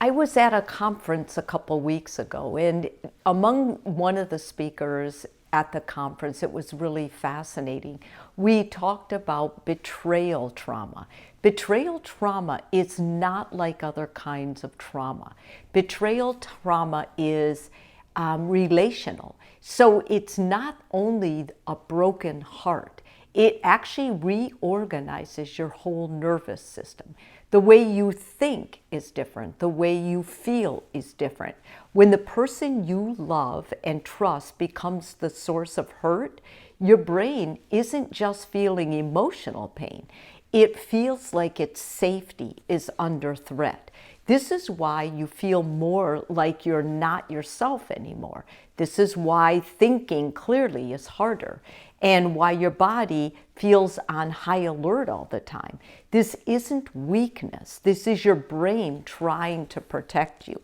I was at a conference a couple weeks ago, and among one of the speakers at the conference, it was really fascinating. We talked about betrayal trauma. Betrayal trauma is not like other kinds of trauma. Betrayal trauma is relational. So it's not only a broken heart, it actually reorganizes your whole nervous system. The way you think is different. The way you feel is different. When the person you love and trust becomes the source of hurt, your brain isn't just feeling emotional pain. It feels like its safety is under threat. This is why you feel more like you're not yourself anymore. This is why thinking clearly is harder, and why your body feels on high alert all the time. This isn't weakness. This is your brain trying to protect you.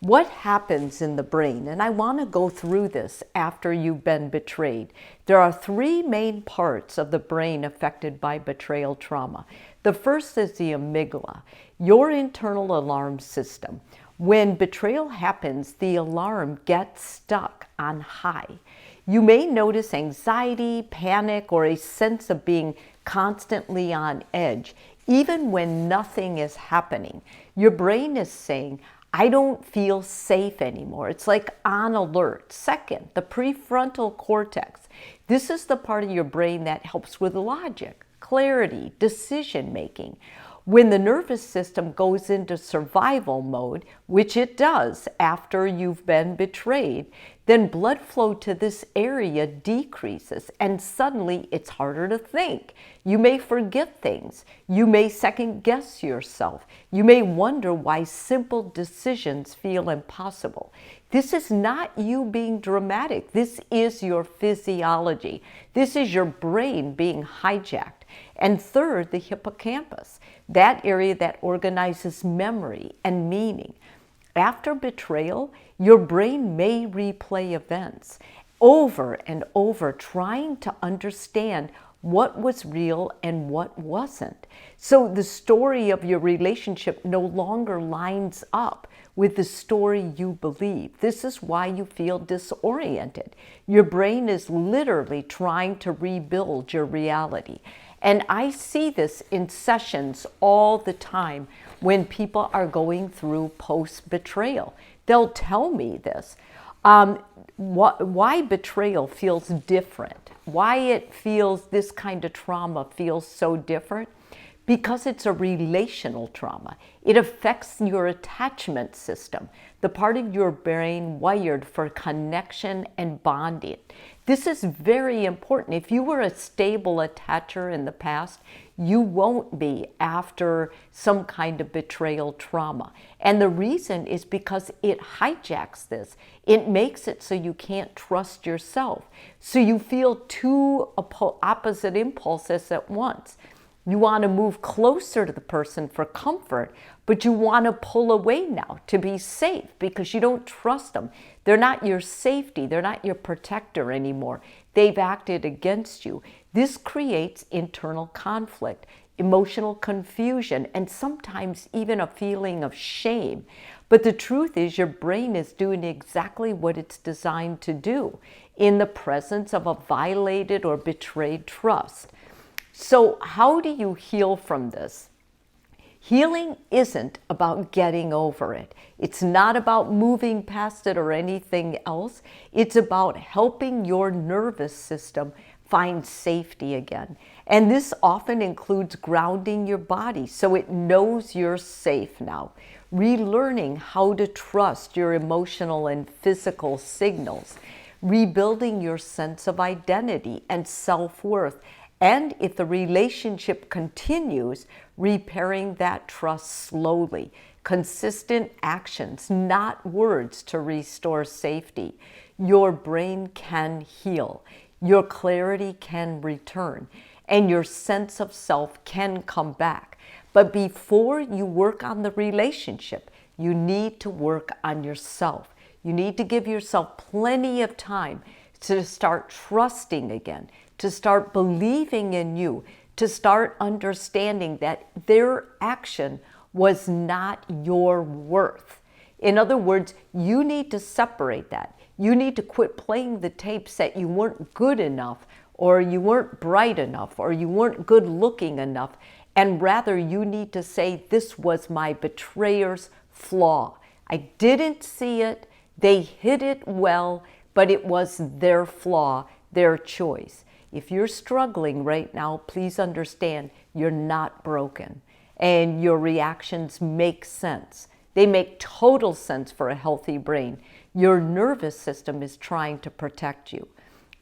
What happens in the brain? And I want to go through this after you've been betrayed. There are three main parts of the brain affected by betrayal trauma. The first is the amygdala, your internal alarm system. When betrayal happens, the alarm gets stuck on high. You may notice anxiety, panic, or a sense of being constantly on edge, even when nothing is happening. Your brain is saying, I don't feel safe anymore. It's like on alert. Second, the prefrontal cortex. This is the part of your brain that helps with logic, clarity, decision making. When the nervous system goes into survival mode, which it does after you've been betrayed, then blood flow to this area decreases, and suddenly it's harder to think. You may forget things. You may second guess yourself. You may wonder why simple decisions feel impossible. This is not you being dramatic. This is your physiology. This is your brain being hijacked. And third, the hippocampus, that area that organizes memory and meaning. After betrayal, your brain may replay events over and over, trying to understand what was real and what wasn't. So the story of your relationship no longer lines up with the story you believe. This is why you feel disoriented. Your brain is literally trying to rebuild your reality. And I see this in sessions all the time when people are going through post-betrayal. They'll tell me this. Why betrayal feels different, why it feels this kind of trauma feels so different, because it's a relational trauma. It affects your attachment system, the part of your brain wired for connection and bonding. This is very important. If you were a stable attacher in the past, you won't be after some kind of betrayal trauma. And the reason is because it hijacks this. It makes it so you can't trust yourself. So you feel two opposite impulses at once. You want to move closer to the person for comfort, but you want to pull away now to be safe because you don't trust them. They're not your safety. They're not your protector anymore. They've acted against you. This creates internal conflict, emotional confusion, and sometimes even a feeling of shame. But the truth is your brain is doing exactly what it's designed to do in the presence of a violated or betrayed trust. So how do you heal from this? Healing isn't about getting over it. It's not about moving past it or anything else. It's about helping your nervous system find safety again. And this often includes grounding your body so it knows you're safe now. Relearning how to trust your emotional and physical signals. Rebuilding your sense of identity and self-worth. And if the relationship continues, repairing that trust slowly. Consistent actions, not words, to restore safety. Your brain can heal. Your clarity can return. And your sense of self can come back. But before you work on the relationship, you need to work on yourself. You need to give yourself plenty of time to start trusting again, to start believing in you, to start understanding that their action was not your worth. In other words, you need to separate that. You need to quit playing the tapes that you weren't good enough, or you weren't bright enough, or you weren't good looking enough, and rather you need to say, this was my betrayer's flaw. I didn't see it, they hid it well, but it was their flaw, their choice. If you're struggling right now, please understand you're not broken, and your reactions make sense. They make total sense for a healthy brain. Your nervous system is trying to protect you.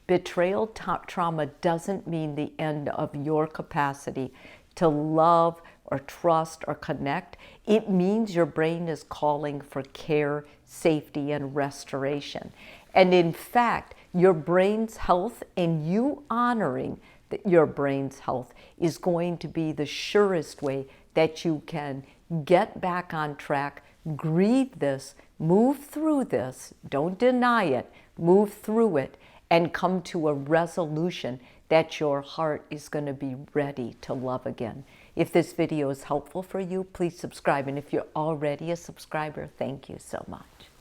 Betrayal trauma doesn't mean the end of your capacity to love or trust or connect. It means your brain is calling for care, safety, and restoration. And in fact, your brain's health and you honoring your brain's health is going to be the surest way that you can get back on track, grieve this, move through this, don't deny it, move through it, and come to a resolution that your heart is going to be ready to love again. If this video is helpful for you, please subscribe. And if you're already a subscriber, thank you so much.